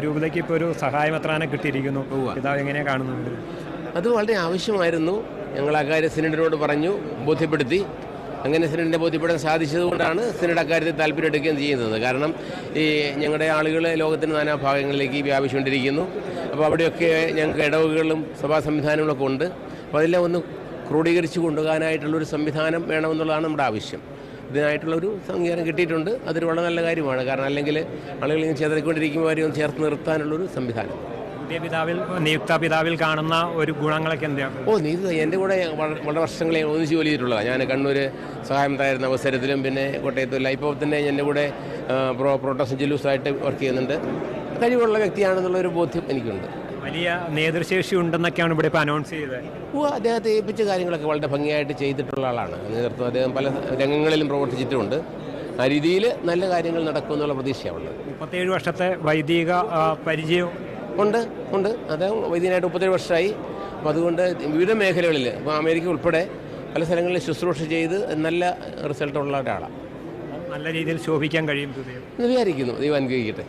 രൂപതയ്ക്ക് ഇപ്പോൾ ഒരു സഹായമെത്രാനെ കിട്ടിയിരിക്കുന്നു. ഇതാ എങ്ങനെയാണ് കാണുന്നത്? അത് വളരെ ആവശ്യമായിരുന്നു. ഞങ്ങൾ അക്കാര്യം സിനഡിനോട് പറഞ്ഞു, ബോധ്യപ്പെടുത്തി. അങ്ങനെ സിനഡിനെ ബോധ്യപ്പെടാൻ സാധിച്ചതുകൊണ്ടാണ് സിനഡ് അക്കാര്യത്തിൽ താല്പര്യം എടുക്കുകയും ചെയ്യുന്നത്. കാരണം ഈ ഞങ്ങളുടെ ആളുകൾ ലോകത്തിൻ്റെ നാനാഭാഗങ്ങളിലേക്ക് വ്യാപിച്ചുകൊണ്ടിരിക്കുന്നു. അപ്പോൾ അവിടെയൊക്കെ ഞങ്ങൾക്ക് ഇടവകകളും സഭാ സംവിധാനങ്ങളൊക്കെ ഉണ്ട്. അപ്പോൾ അതെല്ലാം ഒന്ന് ക്രോഡീകരിച്ച് കൊണ്ടുപോകാനായിട്ടുള്ളൊരു സംവിധാനം വേണമെന്നുള്ളതാണ് നമ്മുടെ ആവശ്യം. ഇതിനായിട്ടുള്ളൊരു അംഗീകാരം കിട്ടിയിട്ടുണ്ട്. അതൊരു വളരെ നല്ല കാര്യമാണ്. കാരണം അല്ലെങ്കിൽ ആളുകൾ ഇങ്ങനെ ചേർത്തിക്കൊണ്ടിരിക്കുമ്പോൾ അവരെ ഒന്ന് ചേർത്ത് നിർത്താനുള്ളൊരു സംവിധാനം. നിയുക്ത പിതാവിൽ കാണുന്ന ഒരു ഗുണങ്ങളൊക്കെ എന്താണ്? എൻ്റെ കൂടെ വളരെ വർഷങ്ങളെ ഒന്നിച്ച് ജോലി ചെയ്തിട്ടുള്ളതാണ്. ഞാൻ കണ്ണൂർ സഹായം ഉണ്ടായിരുന്ന അവസരത്തിലും പിന്നെ കോട്ടയത്തുമില്ല. ഇപ്പോൾ തന്നെ എൻ്റെ കൂടെ പ്രോട്ടോസം ജലൂസായിട്ട് വർക്ക് ചെയ്യുന്നുണ്ട്. കഴിവുള്ള വ്യക്തിയാണെന്നുള്ളൊരു ബോധ്യം എനിക്കുണ്ട്. വലിയ നേതൃശേഷി ഉണ്ടെന്നൊക്കെയാണ് ഇവിടെ ഇപ്പോൾ അനൗൺസ് ചെയ്തത്. അദ്ദേഹത്തെ ഏൽപ്പിച്ച കാര്യങ്ങളൊക്കെ വളരെ ഭംഗിയായിട്ട് ചെയ്തിട്ടുള്ള ആളാണ്. നേതൃത്വം അദ്ദേഹം പല രംഗങ്ങളിലും പ്രവർത്തിച്ചിട്ടുമുണ്ട്. ആ രീതിയിൽ നല്ല കാര്യങ്ങൾ നടക്കുമെന്നുള്ള പ്രതീക്ഷയാണുള്ളത്. 37 വർഷത്തെ വൈദിക പരിചയം ഉണ്ട്. അദ്ദേഹം വൈദികനായിട്ട് 37 വർഷമായി. അപ്പോൾ അതുകൊണ്ട് വിവിധ മേഖലകളിൽ, ഇപ്പോൾ അമേരിക്ക ഉൾപ്പെടെ പല സ്ഥലങ്ങളിൽ ശുശ്രൂഷ ചെയ്ത് നല്ല റിസൾട്ടുള്ള ഒരാളാണ്. നല്ല രീതിയിൽ ശോഭിക്കാൻ കഴിയും വിചാരിക്കുന്നു. ദൈവം അനുഗ്രഹിക്കട്ടെ.